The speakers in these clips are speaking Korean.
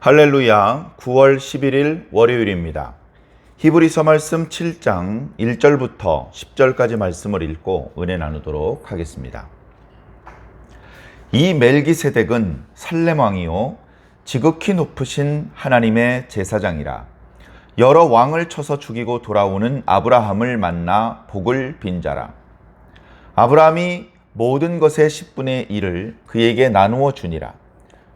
할렐루야. 9월 11일 월요일입니다. 히브리서 말씀 7장 1절부터 10절까지 말씀을 읽고 은혜 나누도록 하겠습니다. 이 멜기세덱은 살렘 왕이요 지극히 높으신 하나님의 제사장이라. 여러 왕을 쳐서 죽이고 돌아오는 아브라함을 만나 복을 빈 자라. 아브라함이 모든 것의 10분의 1을 그에게 나누어 주니라.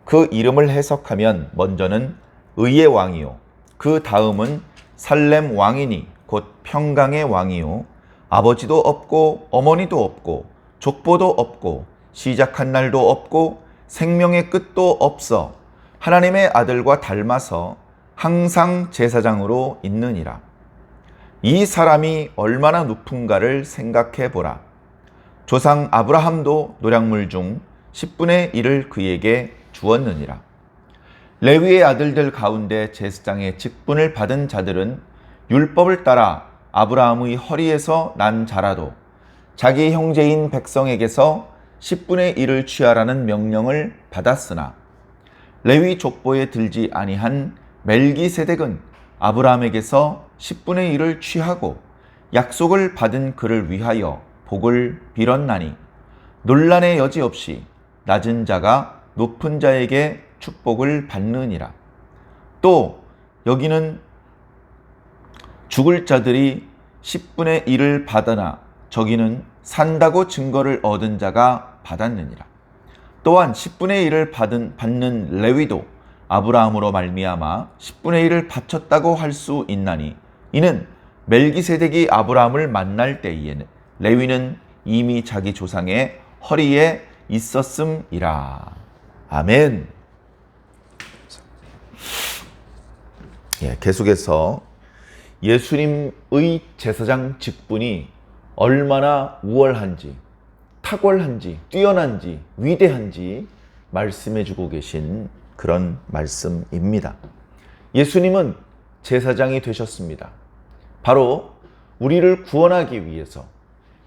그 이름을 해석하면 먼저는 의의 왕이요 그 다음은 살렘 왕이니 곧 평강의 왕이요 아버지도 없고 어머니도 없고 족보도 없고 시작한 날도 없고 생명의 끝도 없어 하나님의 아들과 닮아서 항상 제사장으로 있느니라. 이 사람이 얼마나 높은가를 생각해 보라. 조상 아브라함도 노략물 중 10분의 1을 그에게 주었느니라. 레위의 아들들 가운데 제사장의 직분을 받은 자들은 율법을 따라 아브라함의 허리에서 난 자라도 자기 형제인 백성에게서 10분의 1을 취하라는 명령을 받았으나 레위 족보에 들지 아니한 멜기세덱은 아브라함에게서 10분의 1을 취하고 약속을 받은 그를 위하여 복을 빌었나니 논란의 여지 없이 낮은 자가 높은 자에게 축복을 받느니라. 또 여기는 죽을 자들이 10분의 1을 받으나 저기는 산다고 증거를 얻은 자가 받았느니라. 또한 10분의 1을 받는 레위도 아브라함으로 말미암아 10분의 1을 바쳤다고 할 수 있나니 이는 멜기세덱이 아브라함을 만날 때에는 레위는 이미 자기 조상의 허리에 있었음이라. 아멘. 계속해서 예수님의 제사장 직분이 얼마나 우월한지, 탁월한지, 뛰어난지, 위대한지 말씀해주고 계신 그런 말씀입니다. 예수님은 제사장이 되셨습니다. 바로 우리를 구원하기 위해서,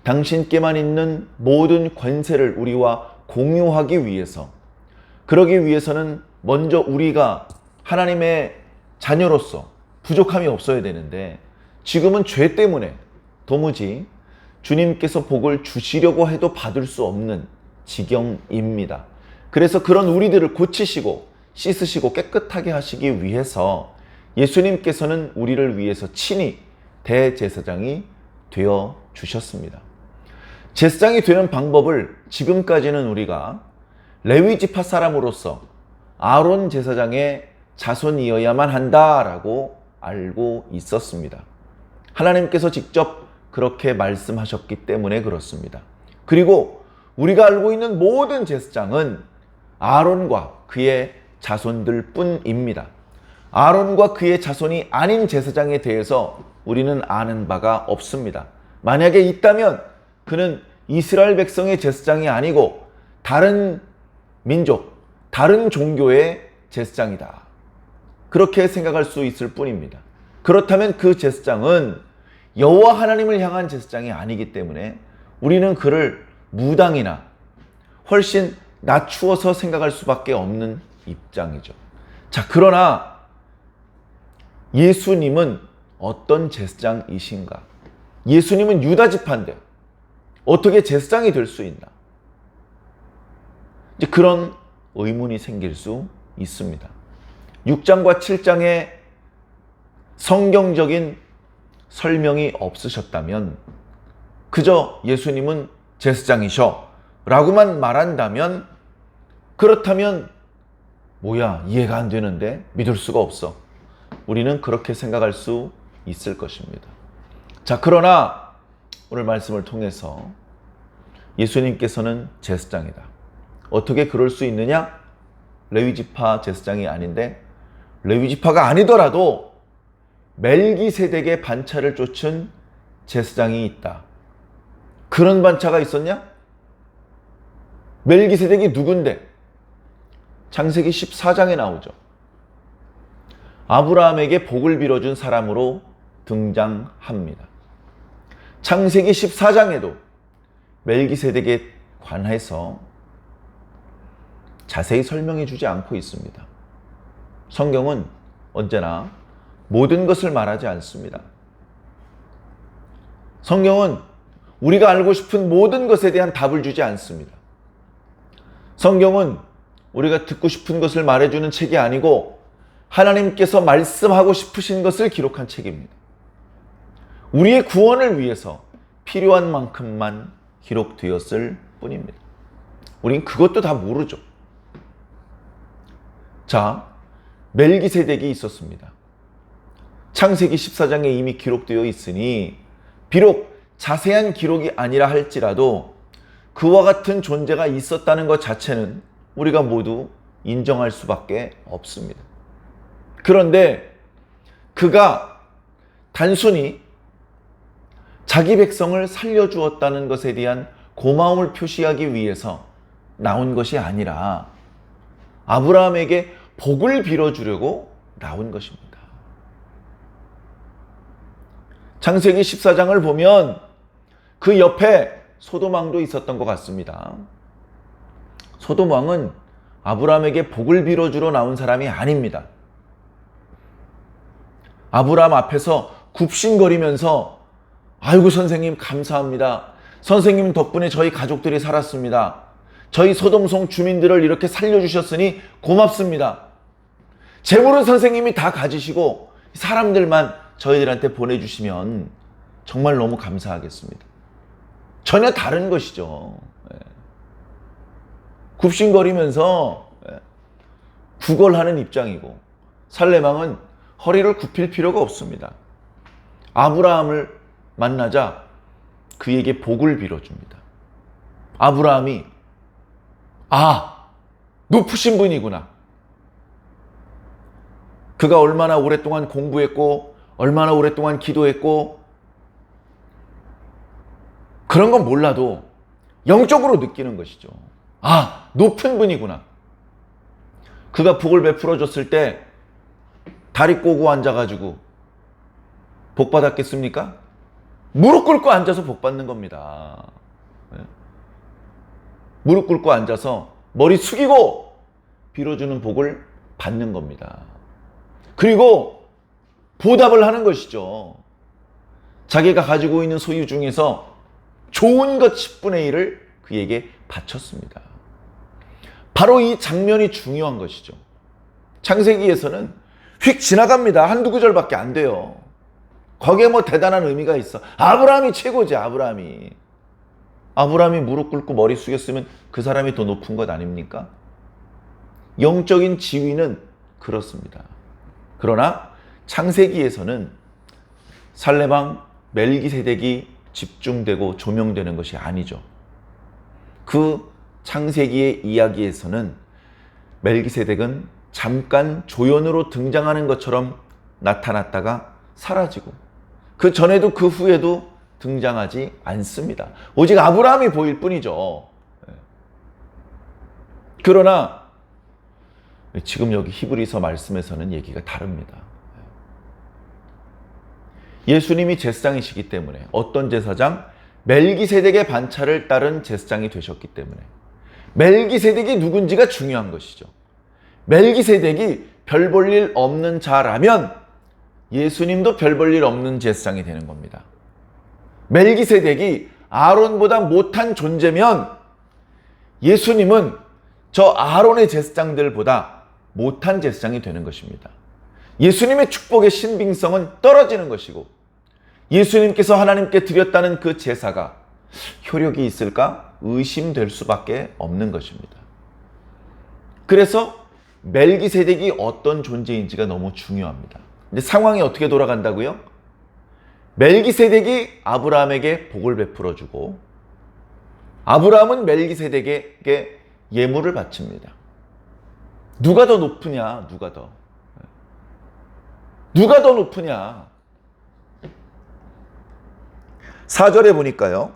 당신께만 있는 모든 권세를 우리와 공유하기 위해서, 그러기 위해서는 먼저 우리가 하나님의 자녀로서 부족함이 없어야 되는데 지금은 죄 때문에 도무지 주님께서 복을 주시려고 해도 받을 수 없는 지경입니다. 그래서 그런 우리들을 고치시고 씻으시고 깨끗하게 하시기 위해서 예수님께서는 우리를 위해서 친히 대제사장이 되어 주셨습니다. 제사장이 되는 방법을 지금까지는 우리가 레위 지파 사람으로서 아론 제사장의 자손이어야만 한다라고 알고 있었습니다. 하나님께서 직접 그렇게 말씀하셨기 때문에 그렇습니다. 그리고 우리가 알고 있는 모든 제사장은 아론과 그의 자손들 뿐입니다. 아론과 그의 자손이 아닌 제사장에 대해서 우리는 아는 바가 없습니다. 만약에 있다면 그는 이스라엘 백성의 제사장이 아니고 다른 민족, 다른 종교의 제사장이다. 그렇게 생각할 수 있을 뿐입니다. 그렇다면 그 제사장은 여호와 하나님을 향한 제사장이 아니기 때문에 우리는 그를 무당이나 훨씬 낮추어서 생각할 수밖에 없는 입장이죠. 자, 그러나 예수님은 어떤 제사장이신가? 예수님은 유다 지파인데 어떻게 제사장이 될 수 있나? 이제 그런 의문이 생길 수 있습니다. 6장과 7장에 성경적인 설명이 없으셨다면 그저 예수님은 제사장이셔 라고만 말한다면 그렇다면 뭐야 이해가 안 되는데 믿을 수가 없어. 우리는 그렇게 생각할 수 있을 것입니다. 자, 그러나 오늘 말씀을 통해서 예수님께서는 제사장이다. 어떻게 그럴 수 있느냐? 레위지파 제사장이 아닌데 레위지파가 아니더라도 멜기세덱의 반차를 쫓은 제사장이 있다. 그런 반차가 있었냐? 멜기세덱이 누군데? 창세기 14장에 나오죠. 아브라함에게 복을 빌어준 사람으로 등장합니다. 창세기 14장에도 멜기세덱에 관해서 자세히 설명해 주지 않고 있습니다. 성경은 언제나 모든 것을 말하지 않습니다. 성경은 우리가 알고 싶은 모든 것에 대한 답을 주지 않습니다. 성경은 우리가 듣고 싶은 것을 말해주는 책이 아니고 하나님께서 말씀하고 싶으신 것을 기록한 책입니다. 우리의 구원을 위해서 필요한 만큼만 기록되었을 뿐입니다. 우린 그것도 다 모르죠. 자, 멜기세덱이 있었습니다. 창세기 14장에 이미 기록되어 있으니 비록 자세한 기록이 아니라 할지라도 그와 같은 존재가 있었다는 것 자체는 우리가 모두 인정할 수밖에 없습니다. 그런데 그가 단순히 자기 백성을 살려주었다는 것에 대한 고마움을 표시하기 위해서 나온 것이 아니라 아브라함에게 복을 빌어주려고 나온 것입니다. 창세기 14장을 보면 그 옆에 소돔왕도 있었던 것 같습니다. 소돔왕은 아브라함에게 복을 빌어주러 나온 사람이 아닙니다. 아브라함 앞에서 굽신거리면서 아이고 선생님 감사합니다. 선생님 덕분에 저희 가족들이 살았습니다. 저희 소돔성 주민들을 이렇게 살려주셨으니 고맙습니다. 재물은 선생님이 다 가지시고 사람들만 저희들한테 보내주시면 정말 너무 감사하겠습니다. 전혀 다른 것이죠. 굽신거리면서 구걸하는 입장이고 살레망은 허리를 굽힐 필요가 없습니다. 아브라함을 만나자 그에게 복을 빌어줍니다. 아브라함이 높으신 분이구나. 그가 얼마나 오랫동안 공부했고 얼마나 오랫동안 기도했고 그런 건 몰라도 영적으로 느끼는 것이죠. 높은 분이구나. 그가 복을 베풀어 줬을 때 다리 꼬고 앉아가지고 복 받았겠습니까? 무릎 꿇고 앉아서 복 받는 겁니다. 무릎 꿇고 앉아서 머리 숙이고 빌어주는 복을 받는 겁니다. 그리고 보답을 하는 것이죠. 자기가 가지고 있는 소유 중에서 좋은 것 10분의 1을 그에게 바쳤습니다. 바로 이 장면이 중요한 것이죠. 창세기에서는 휙 지나갑니다. 한두 구절밖에 안 돼요. 거기에 뭐 대단한 의미가 있어. 아브라함이 최고지. 아브라함이 무릎 꿇고 머리 숙였으면 그 사람이 더 높은 것 아닙니까? 영적인 지위는 그렇습니다. 그러나 창세기에서는 살레방 멜기세덱이 집중되고 조명되는 것이 아니죠. 그 창세기의 이야기에서는 멜기세덱은 잠깐 조연으로 등장하는 것처럼 나타났다가 사라지고 그 전에도 그 후에도 등장하지 않습니다. 오직 아브라함이 보일 뿐이죠. 그러나 지금 여기 히브리서 말씀에서는 얘기가 다릅니다. 예수님이 제사장이시기 때문에 어떤 제사장? 멜기세덱의 반차를 따른 제사장이 되셨기 때문에 멜기세덱이 누군지가 중요한 것이죠. 멜기세덱이 별 볼 일 없는 자라면 예수님도 별 볼 일 없는 제사장이 되는 겁니다. 멜기세덱이 아론보다 못한 존재면 예수님은 저 아론의 제사장들보다 못한 제사장이 되는 것입니다. 예수님의 축복의 신빙성은 떨어지는 것이고 예수님께서 하나님께 드렸다는 그 제사가 효력이 있을까 의심될 수밖에 없는 것입니다. 그래서 멜기세덱이 어떤 존재인지가 너무 중요합니다. 근데 상황이 어떻게 돌아간다고요? 멜기세덱이 아브라함에게 복을 베풀어 주고 아브라함은 멜기세덱에게 예물을 바칩니다. 누가 더 높으냐? 누가 더 높으냐? 4절에 보니까요.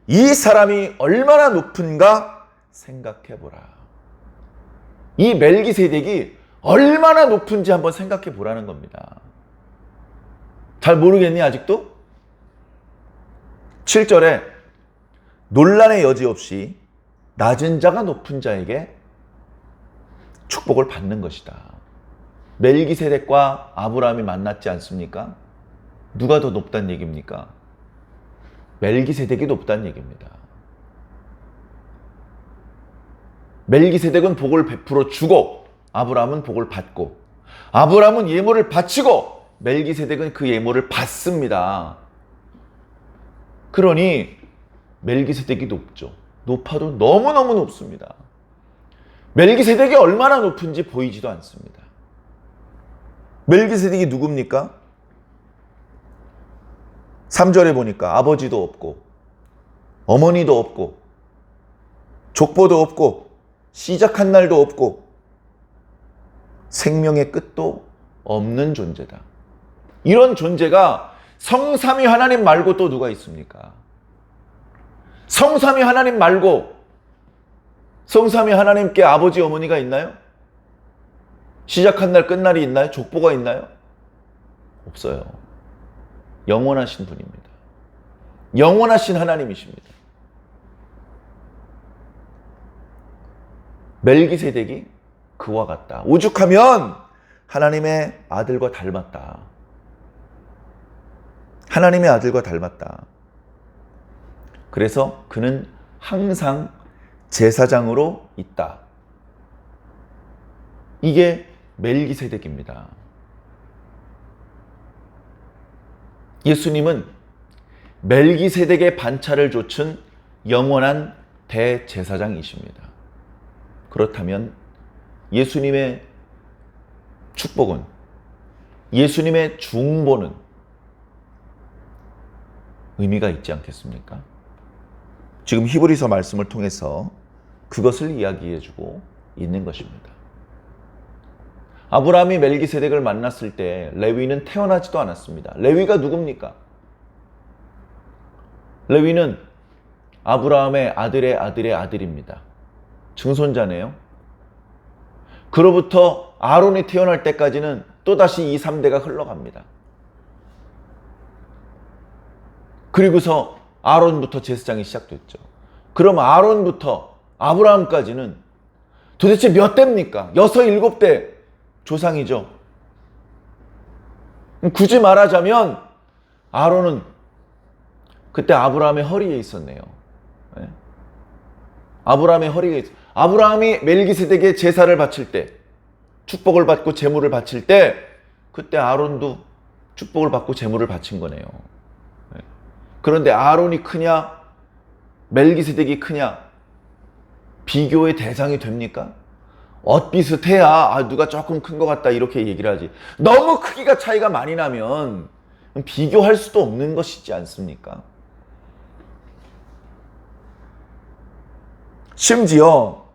이 사람이 얼마나 높은가 생각해보라. 이 멜기세덱이 얼마나 높은지 한번 생각해 보라는 겁니다. 잘 모르겠니 아직도? 7절에 논란의 여지 없이 낮은 자가 높은 자에게 축복을 받는 것이다. 멜기세덱과 아브라함이 만났지 않습니까? 누가 더 높다는 얘기입니까? 멜기세덱이 높다는 얘기입니다. 멜기세덱은 복을 베풀어 주고 아브라함은 복을 받고, 아브라함은 예물을 바치고 멜기세덱은 그 예물을 받습니다. 그러니 멜기세덱이 높죠. 높아도 너무너무 높습니다. 멜기세덱이 얼마나 높은지 보이지도 않습니다. 멜기세덱이 누굽니까? 3절에 보니까 아버지도 없고 어머니도 없고 족보도 없고 시작한 날도 없고 생명의 끝도 없는 존재다. 이런 존재가 성삼위 하나님 말고 또 누가 있습니까? 성삼위 하나님 말고 성삼위 하나님께 아버지 어머니가 있나요? 시작한 날 끝날이 있나요? 족보가 있나요? 없어요. 영원하신 분입니다. 영원하신 하나님이십니다. 멜기세덱이 그와 같다. 오죽하면 하나님의 아들과 닮았다. 하나님의 아들과 닮았다. 그래서 그는 항상 제사장으로 있다. 이게 멜기세덱입니다. 예수님은 멜기세덱의 반차를 좇은 영원한 대제사장이십니다. 그렇다면 예수님의 축복은, 예수님의 중보는 의미가 있지 않겠습니까? 지금 히브리서 말씀을 통해서 그것을 이야기해주고 있는 것입니다. 아브라함이 멜기세덱을 만났을 때 레위는 태어나지도 않았습니다. 레위가 누굽니까? 레위는 아브라함의 아들의 아들의 아들입니다. 증손자네요. 그로부터 아론이 태어날 때까지는 또다시 2, 3대가 흘러갑니다. 그리고서 아론부터 제사장이 시작됐죠. 그럼 아론부터 아브라함까지는 도대체 몇 대입니까? 6, 7대 조상이죠. 굳이 말하자면 아론은 그때 아브라함의 허리에 있었네요. 아브라함의 허리에 있었어요. 아브라함이 멜기세덱의 제사를 바칠 때, 축복을 받고 제물을 바칠 때, 그때 아론도 축복을 받고 제물을 바친 거네요. 그런데 아론이 크냐 멜기세덱이 크냐 비교의 대상이 됩니까? 엇비슷해야 누가 조금 큰 것 같다 이렇게 얘기를 하지, 너무 크기가 차이가 많이 나면 비교할 수도 없는 것이지 않습니까? 심지어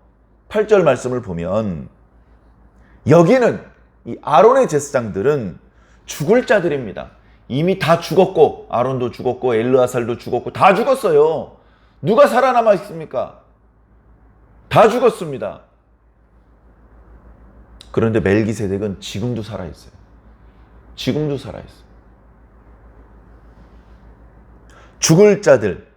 8절 말씀을 보면 여기는 이 아론의 제사장들은 죽을 자들입니다. 이미 다 죽었고, 아론도 죽었고 엘르아살도 죽었고 다 죽었어요. 누가 살아남아 있습니까? 다 죽었습니다. 그런데 멜기세덱은 지금도 살아있어요. 지금도 살아있어요. 죽을 자들,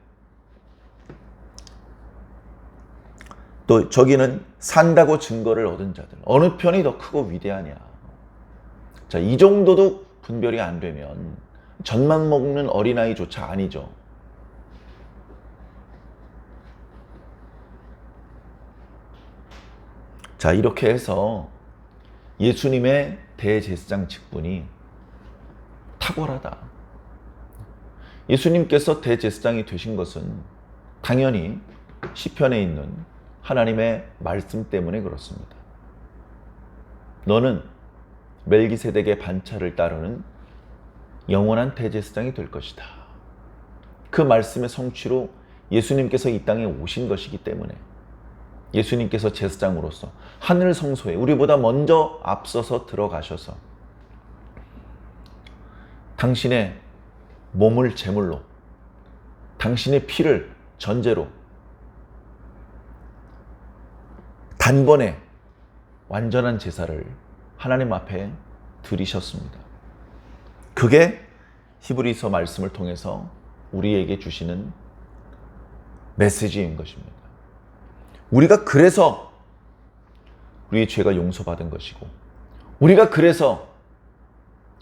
또 저기는 산다고 증거를 얻은 자들, 어느 편이 더 크고 위대하냐. 자, 이 정도도 분별이 안 되면 젖만 먹는 어린아이조차 아니죠. 자, 이렇게 해서 예수님의 대제사장 직분이 탁월하다. 예수님께서 대제사장이 되신 것은 당연히 시편에 있는 하나님의 말씀 때문에 그렇습니다. 너는 멜기세덱의 반차를 따르는 영원한 대제사장이 될 것이다. 그 말씀의 성취로 예수님께서 이 땅에 오신 것이기 때문에 예수님께서 제사장으로서 하늘 성소에 우리보다 먼저 앞서서 들어가셔서 당신의 몸을 제물로, 당신의 피를 전제로 단번에 완전한 제사를 하나님 앞에 드리셨습니다. 그게 히브리서 말씀을 통해서 우리에게 주시는 메시지인 것입니다. 우리가 그래서 우리의 죄가 용서받은 것이고, 우리가 그래서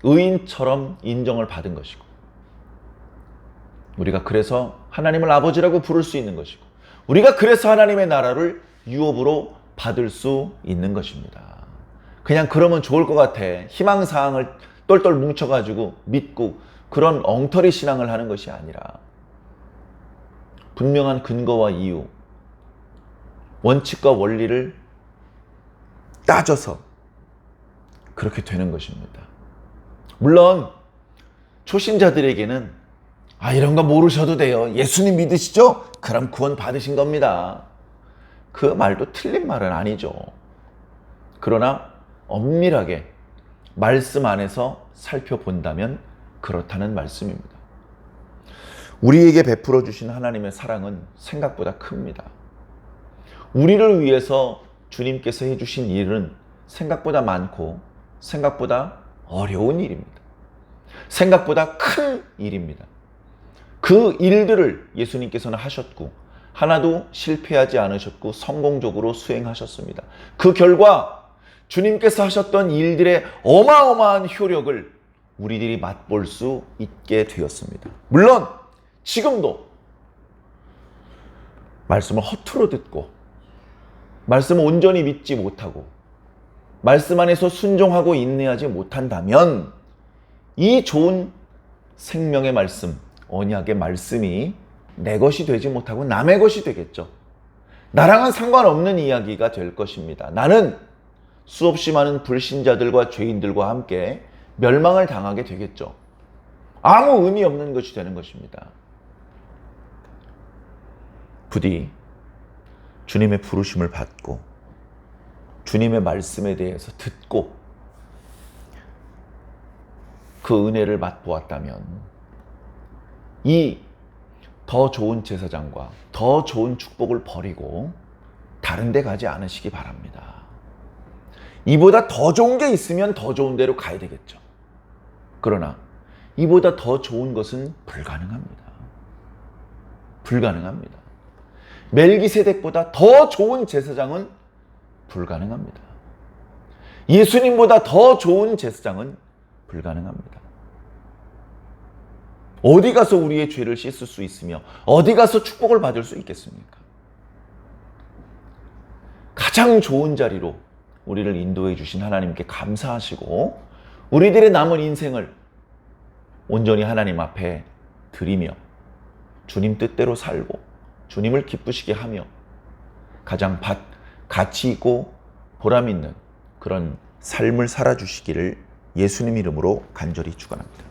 의인처럼 인정을 받은 것이고, 우리가 그래서 하나님을 아버지라고 부를 수 있는 것이고, 우리가 그래서 하나님의 나라를 유업으로 받을 수 있는 것입니다. 그냥 그러면 좋을 것 같아. 희망사항을 똘똘 뭉쳐가지고 믿고 그런 엉터리 신앙을 하는 것이 아니라 분명한 근거와 이유, 원칙과 원리를 따져서 그렇게 되는 것입니다. 물론 초신자들에게는 이런 거 모르셔도 돼요. 예수님 믿으시죠? 그럼 구원 받으신 겁니다. 그 말도 틀린 말은 아니죠. 그러나 엄밀하게 말씀 안에서 살펴본다면 그렇다는 말씀입니다. 우리에게 베풀어 주신 하나님의 사랑은 생각보다 큽니다. 우리를 위해서 주님께서 해주신 일은 생각보다 많고 생각보다 어려운 일입니다. 생각보다 큰 일입니다. 그 일들을 예수님께서는 하셨고 하나도 실패하지 않으셨고 성공적으로 수행하셨습니다. 그 결과 주님께서 하셨던 일들의 어마어마한 효력을 우리들이 맛볼 수 있게 되었습니다. 물론 지금도 말씀을 허투루 듣고 말씀을 온전히 믿지 못하고 말씀 안에서 순종하고 인내하지 못한다면 이 좋은 생명의 말씀, 언약의 말씀이 내 것이 되지 못하고 남의 것이 되겠죠. 나랑은 상관없는 이야기가 될 것입니다. 나는 수없이 많은 불신자들과 죄인들과 함께 멸망을 당하게 되겠죠. 아무 의미 없는 것이 되는 것입니다. 부디 주님의 부르심을 받고 주님의 말씀에 대해서 듣고 그 은혜를 맛보았다면 이 더 좋은 제사장과 더 좋은 축복을 버리고 다른 데 가지 않으시기 바랍니다. 이보다 더 좋은 게 있으면 더 좋은 데로 가야 되겠죠. 그러나 이보다 더 좋은 것은 불가능합니다. 불가능합니다. 멜기세덱보다 더 좋은 제사장은 불가능합니다. 예수님보다 더 좋은 제사장은 불가능합니다. 어디 가서 우리의 죄를 씻을 수 있으며 어디 가서 축복을 받을 수 있겠습니까? 가장 좋은 자리로 우리를 인도해 주신 하나님께 감사하시고 우리들의 남은 인생을 온전히 하나님 앞에 드리며 주님 뜻대로 살고 주님을 기쁘시게 하며 가장 가치 있고 보람 있는 그런 삶을 살아주시기를 예수님 이름으로 간절히 축원합니다.